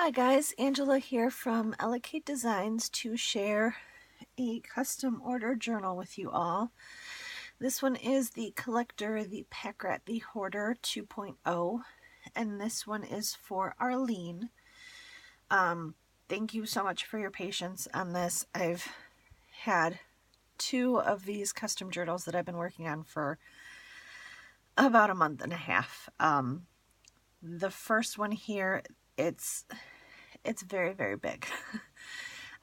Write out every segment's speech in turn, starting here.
Hi guys, Angela here from Ellicate Designs to share a custom order journal with you all. This one is the Collector, the Pack Rat, the Hoarder 2.0, and this one is for Arlene. Thank you so much for your patience on this. I've had 2 of these custom journals that I've been working on for about a month and a half. The first one here, it's very, very big.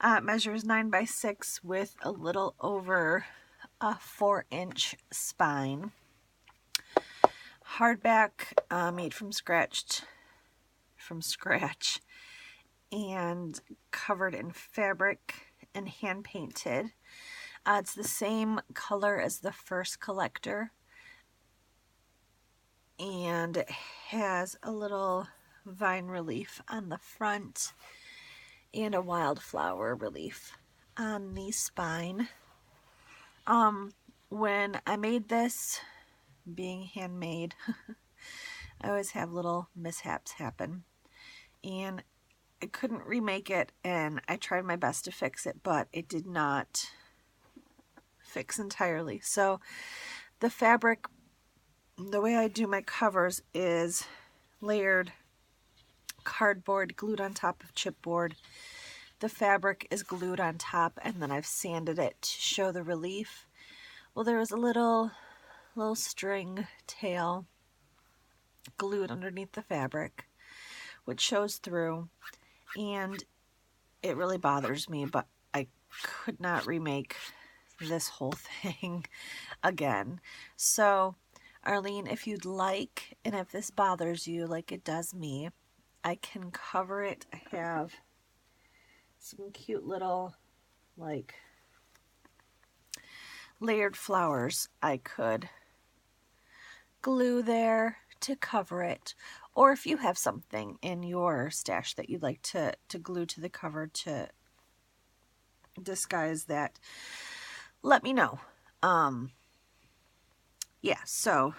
It measures 9 by 6 with a little over a 4-inch spine. Hardback, made from scratch, and covered in fabric and hand painted. It's the same color as the first Collector, and it has a little vine relief on the front and a wildflower relief on the spine. When I made this, being handmade, I always have little mishaps happen, and I couldn't remake it, and I tried my best to fix it, but it did not fix entirely. So the fabric, the way I do my covers is layered cardboard glued on top of chipboard. The fabric is glued on top, and then I've sanded it to show the relief. Well, there was a little string tail glued underneath the fabric, which shows through, and it really bothers me, but I could not remake this whole thing again. So Arlene, if you'd like, and if this bothers you like it does me, I can cover it. I have some cute little like layered flowers I could glue there to cover it, or if you have something in your stash that you'd like to glue to the cover to disguise that, let me know. Yeah, so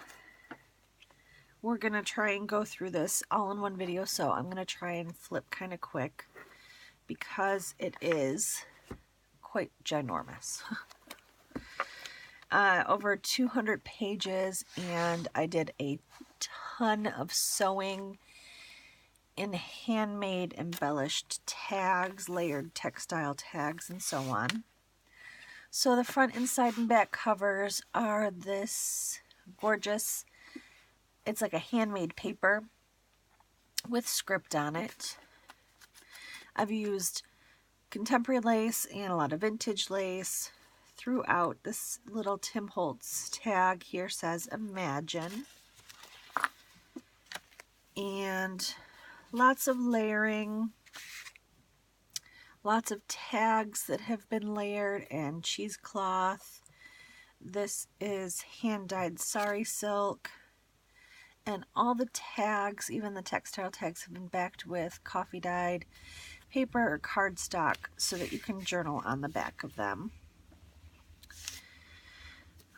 we're gonna try and go through this all in one video, so I'm gonna try and flip kind of quick because it is quite ginormous. Over 200 pages, and I did a ton of sewing in handmade embellished tags, layered textile tags, and so on. So the front, inside, and back covers are this gorgeous, it's like a handmade paper with script on it. I've used contemporary lace and a lot of vintage lace throughout. This little Tim Holtz tag here says Imagine. And lots of layering, lots of tags that have been layered, and cheesecloth. This is hand-dyed sari silk, and all the tags, even the textile tags, have been backed with coffee-dyed paper or cardstock so that you can journal on the back of them.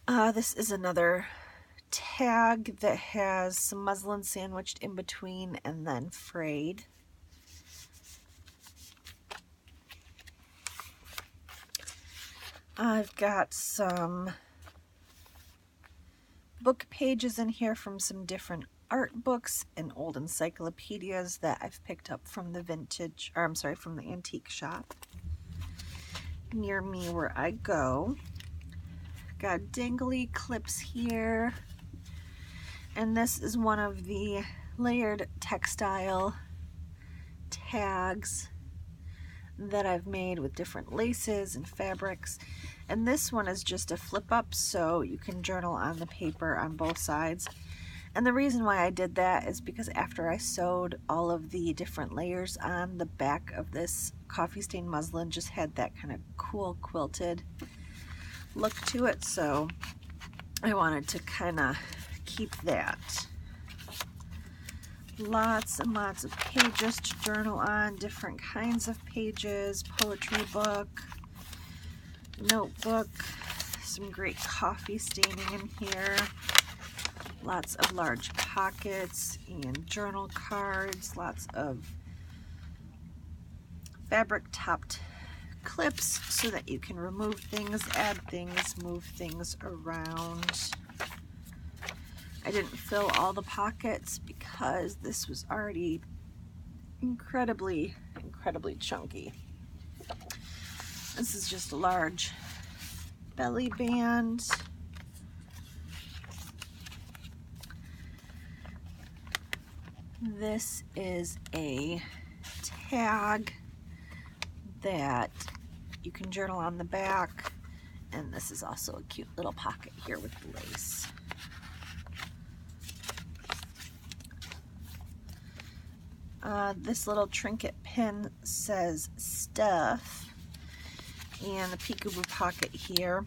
This is another tag that has some muslin sandwiched in between and then frayed. I've got some book pages in here from some different art books and old encyclopedias that I've picked up from the from the antique shop near me where I go. Got dangly clips here, and this is one of the layered textile tags that I've made with different laces and fabrics, and this one is just a flip up so you can journal on the paper on both sides. And the reason why I did that is because after I sewed all of the different layers on, the back of this coffee stained muslin just had that kind of cool quilted look to it, so I wanted to kind of keep that. Lots and lots of pages to journal on, different kinds of pages, poetry book, notebook, some great coffee staining in here, lots of large pockets and journal cards, lots of fabric topped clips so that you can remove things, add things, move things around. I didn't fill all the pockets because this was already incredibly chunky. This is just a large belly band. This is a tag that you can journal on the back, and this is also a cute little pocket here with the lace. This little trinket pin says stuff, and the peekaboo pocket here.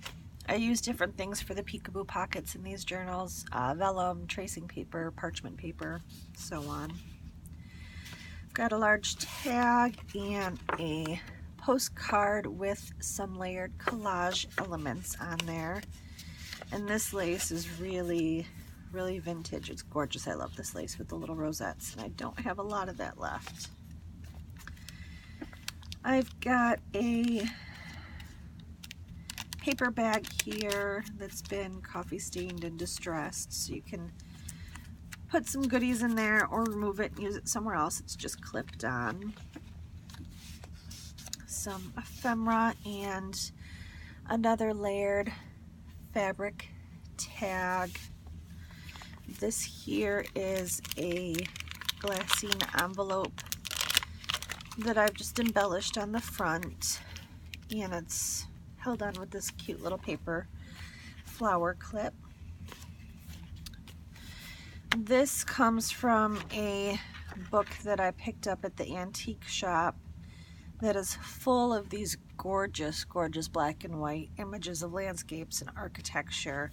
I use different things for the peekaboo pockets in these journals, vellum, tracing paper, parchment paper, so on. I've got a large tag and a postcard with some layered collage elements on there. And this lace is really vintage. It's gorgeous. I love this lace with the little rosettes, and I don't have a lot of that left. I've got a paper bag here that's been coffee stained and distressed, so you can put some goodies in there or remove it and use it somewhere else. It's just clipped on. Some ephemera and another layered fabric tag. This here is a glassine envelope that I've just embellished on the front, and it's held on with this cute little paper flower clip. This comes from a book that I picked up at the antique shop that is full of these gorgeous black and white images of landscapes and architecture,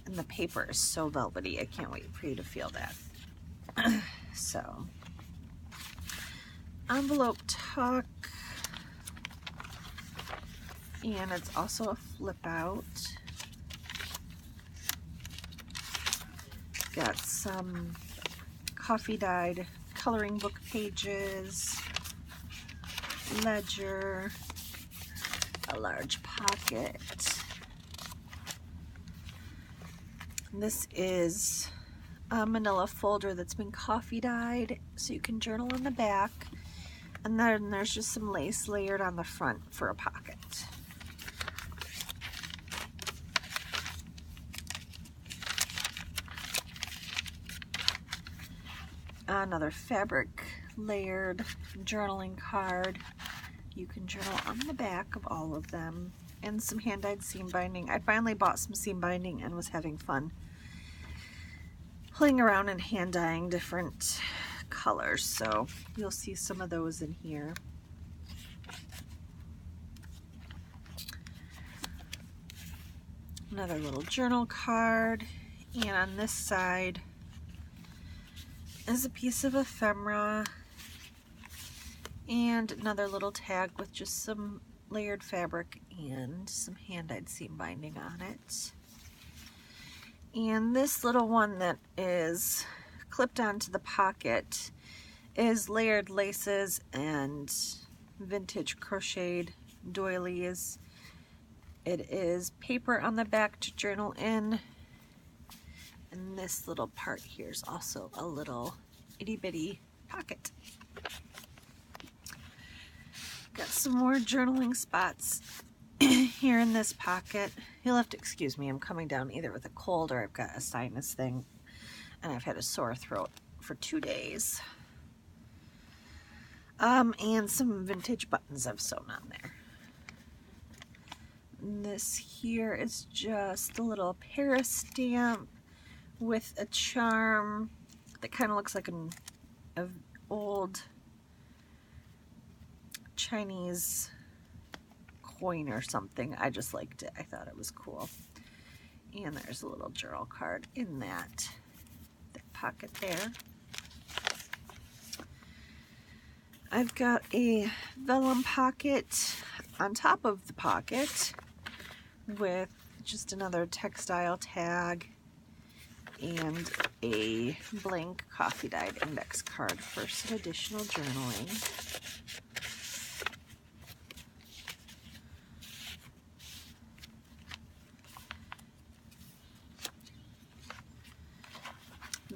and the paper is so velvety. I can't wait for you to feel that. So, envelope tuck, and it's also a flip out. Got some coffee dyed coloring book pages, ledger, a large pocket. This is a manila folder that's been coffee dyed, so you can journal on the back. And then there's just some lace layered on the front for a pocket. Another fabric layered journaling card. You can journal on the back of all of them. And some hand-dyed seam binding. I finally bought some seam binding and was having fun playing around and hand dyeing different colors, so you'll see some of those in here. Another little journal card, and on this side is a piece of ephemera and another little tag with just some layered fabric and some hand-dyed seam binding on it. And this little one that is clipped onto the pocket is layered laces and vintage crocheted doilies. It is paper on the back to journal in. And this little part here is also a little itty bitty pocket. Got some more journaling spots here in this pocket. You'll have to excuse me, I'm coming down either with a cold or I've got a sinus thing, and I've had a sore throat for 2 days. And some vintage buttons I've sewn on there. And this here is just a little Paris stamp with a charm that kind of looks like an old Chinese coin or something. I just liked it. I thought it was cool. And there's a little journal card in that pocket there. I've got a vellum pocket on top of the pocket with just another textile tag and a blank coffee dyed index card for some additional journaling.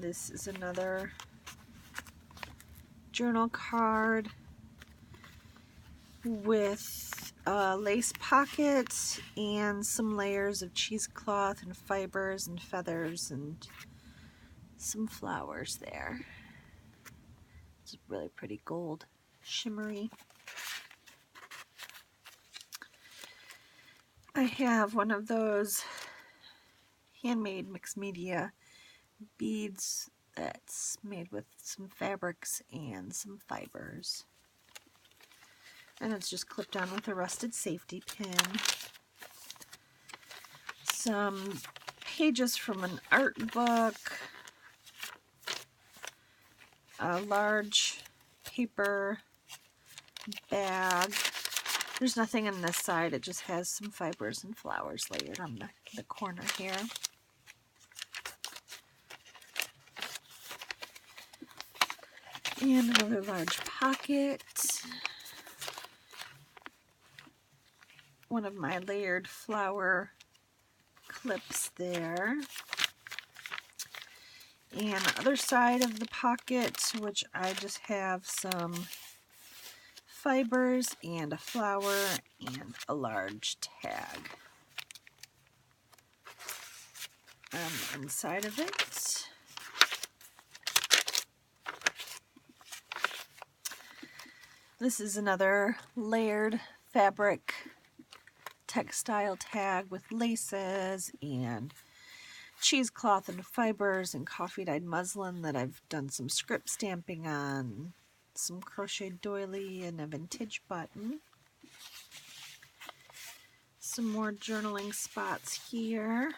This is another journal card with a lace pocket and some layers of cheesecloth and fibers and feathers and some flowers there. It's really pretty gold, shimmery. I have one of those handmade mixed media beads that's made with some fabrics and some fibers. And it's just clipped on with a rusted safety pin. Some pages from an art book. A large paper bag. There's nothing in this side. It just has some fibers and flowers layered on the corner here. And another large pocket. One of my layered flower clips there. And the other side of the pocket, which I just have some fibers and a flower and a large tag on the inside of it. This is another layered fabric textile tag with laces and cheesecloth and fibers and coffee dyed muslin that I've done some script stamping on, some crocheted doily and a vintage button. Some more journaling spots here.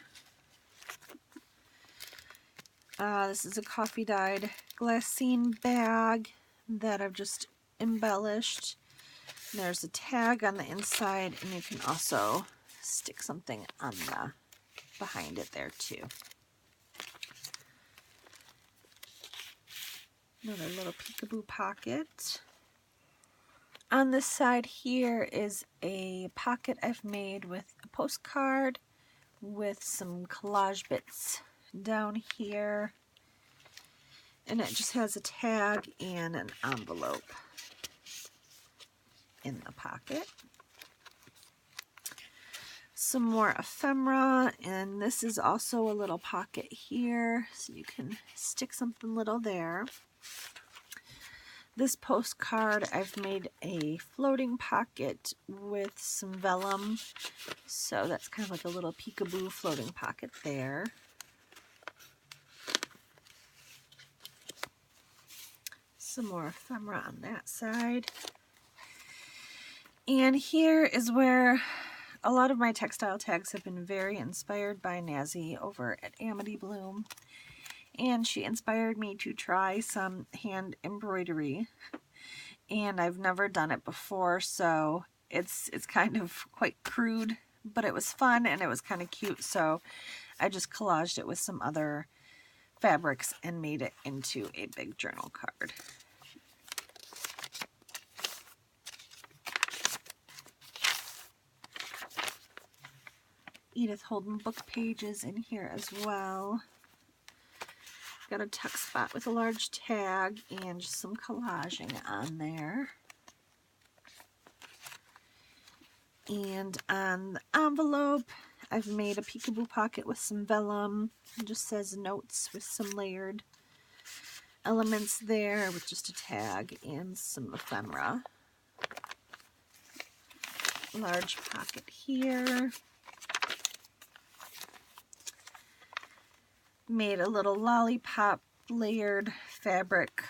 This is a coffee dyed glassine bag that I've just embellished. There's a tag on the inside, and you can also stick something on the behind it there too. Another little peekaboo pocket. On this side here is a pocket I've made with a postcard with some collage bits down here, and it just has a tag and an envelope in the pocket. Some more ephemera, and this is also a little pocket here, so you can stick something little there. This postcard, I've made a floating pocket with some vellum, so that's kind of like a little peekaboo floating pocket there. Some more ephemera on that side. And here is where a lot of my textile tags have been very inspired by Nazi over at Amity Bloom. And she inspired me to try some hand embroidery. And I've never done it before, so it's kind of quite crude, but it was fun and it was kind of cute, so I just collaged it with some other fabrics and made it into a big journal card. Edith Holden book pages in here as well. Got a tuck spot with a large tag and just some collaging on there. And on the envelope, I've made a peekaboo pocket with some vellum. It just says notes with some layered elements there with just a tag and some ephemera. Large pocket here. Made a little lollipop layered fabric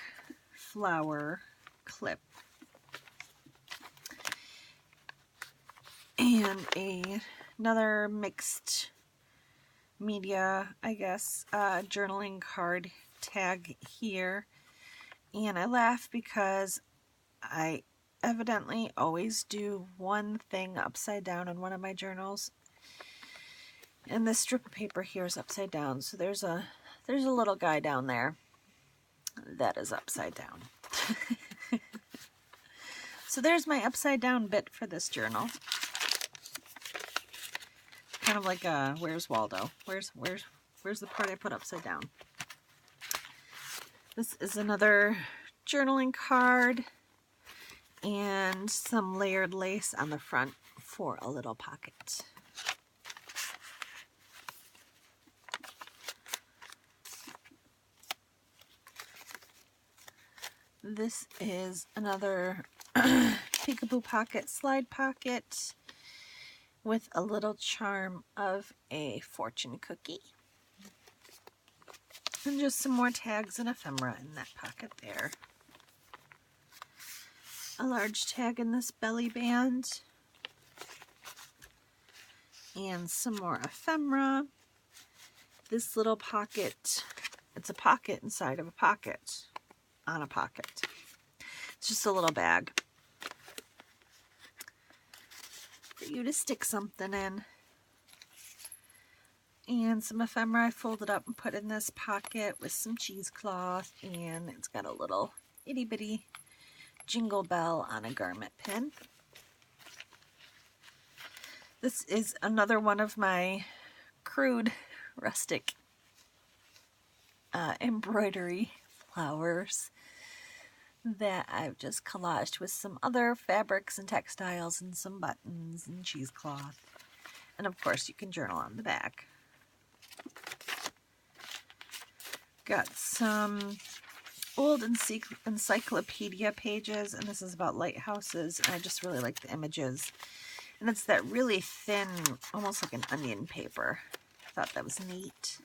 flower clip. And another mixed media, I guess, journaling card tag here. And I laugh because I evidently always do one thing upside down in one of my journals. And this strip of paper here is upside down. So there's a little guy down there that is upside down. So there's my upside down bit for this journal. Kind of like a Where's Waldo? Where's the part I put upside down? This is another journaling card and some layered lace on the front for a little pocket. This is another Peekaboo Pocket slide pocket with a little charm of a fortune cookie. And just some more tags and ephemera in that pocket there. A large tag in this belly band. And some more ephemera. This little pocket, it's a pocket inside of a pocket on a pocket. It's just a little bag for you to stick something in. And some ephemera I folded up and put in this pocket with some cheesecloth, and it's got a little itty bitty jingle bell on a garment pin. This is another one of my crude rustic embroidery flowers that I've just collaged with some other fabrics and textiles and some buttons and cheesecloth. And of course you can journal on the back. Got some old encyclopedia pages, and this is about lighthouses, and I just really like the images. And it's that really thin, almost like an onion paper. I thought that was neat.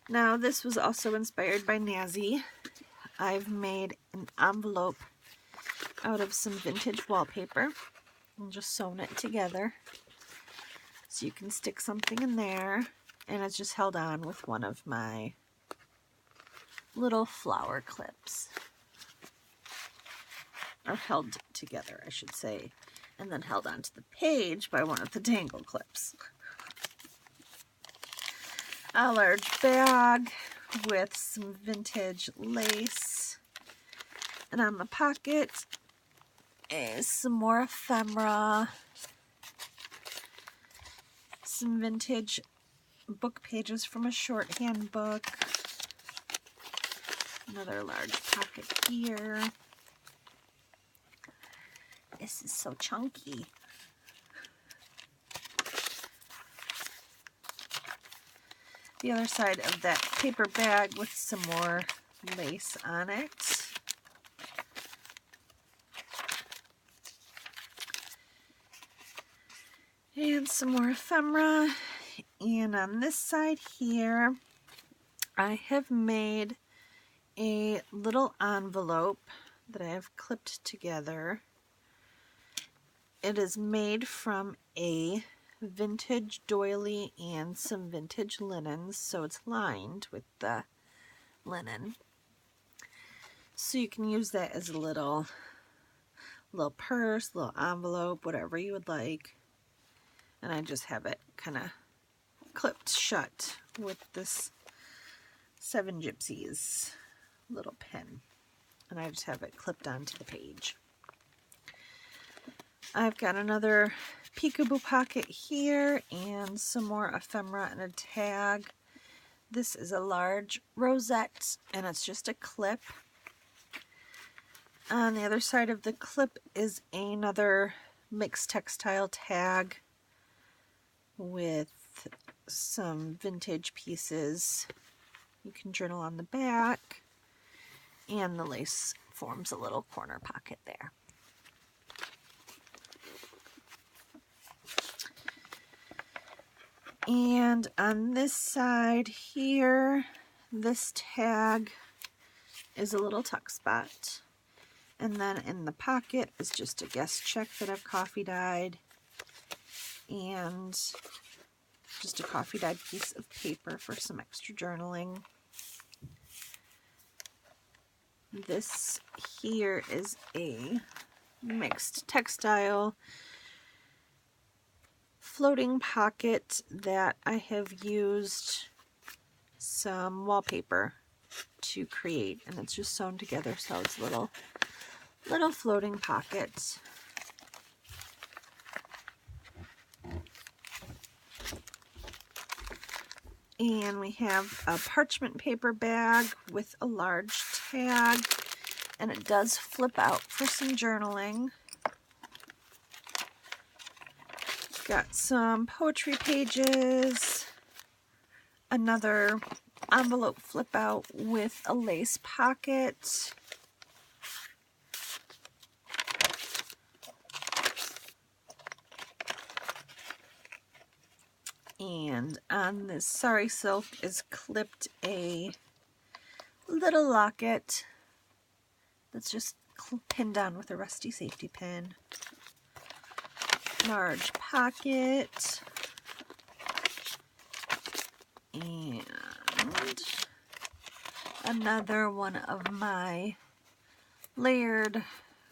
Now, this was also inspired by Nazi. I've made an envelope out of some vintage wallpaper and just sewn it together. So you can stick something in there, and it's just held on with one of my little flower clips. Or held together, I should say, and then held onto the page by one of the dangle clips. A large bag with some vintage lace, and on the pocket is some more ephemera, some vintage book pages from a shorthand book, another large pocket here. This is so chunky. The other side of that paper bag with some more lace on it. And some more ephemera. And on this side here, I have made a little envelope that I have clipped together. It is made from a vintage doily and some vintage linens, so it's lined with the linen. So you can use that as a little purse, little envelope, whatever you would like. And I just have it kind of clipped shut with this 7 Gypsies little pin. And I just have it clipped onto the page. I've got another Peekaboo pocket here and some more ephemera and a tag. This is a large rosette, and it's just a clip. On the other side of the clip is another mixed textile tag with some vintage pieces. You can journal on the back, and the lace forms a little corner pocket there. And on this side here, this tag is a little tuck spot. And then in the pocket is just a guest check that I've coffee dyed. And just a coffee dyed piece of paper for some extra journaling. This here is a mixed textile floating pocket that I have used some wallpaper to create, and it's just sewn together, so it's little floating pockets. And we have a parchment paper bag with a large tag, and it does flip out for some journaling. Got some poetry pages, another envelope flip out with a lace pocket, and on this sari silk is clipped a little locket that's just pinned on with a rusty safety pin. Large pocket, and another one of my layered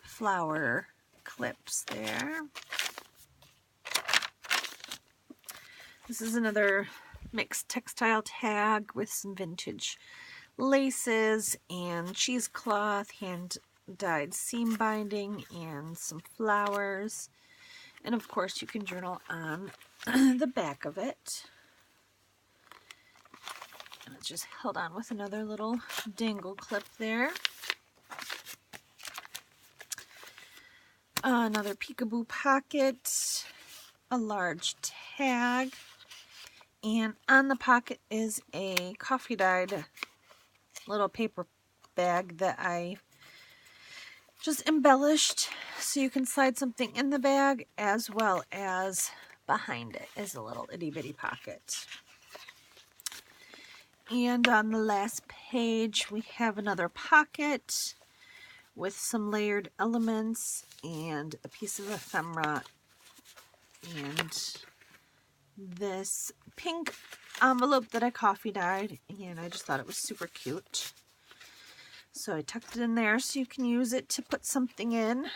flower clips there. This is another mixed textile tag with some vintage laces and cheesecloth, hand-dyed seam binding, and some flowers. And of course you can journal on the back of it. And it's just held on with another little dangle clip there. Another peekaboo pocket, a large tag, and on the pocket is a coffee dyed little paper bag that I just embellished so you can slide something in the bag, as well as behind it is a little itty bitty pocket. And on the last page we have another pocket with some layered elements and a piece of ephemera and this pink envelope that I coffee dyed, and I just thought it was super cute. So I tucked it in there so you can use it to put something in.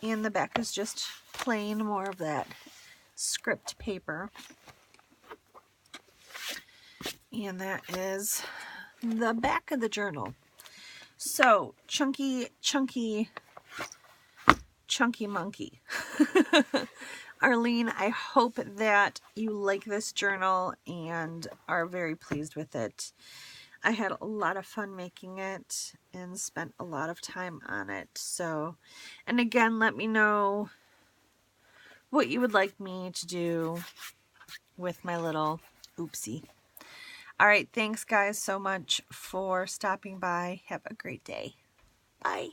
And the back is just plain, more of that script paper. And that is the back of the journal. So, chunky monkey. Arlene, I hope that you like this journal and are very pleased with it. I had a lot of fun making it and spent a lot of time on it. So, and again, let me know what you would like me to do with my little oopsie. All right, thanks guys so much for stopping by. Have a great day. Bye.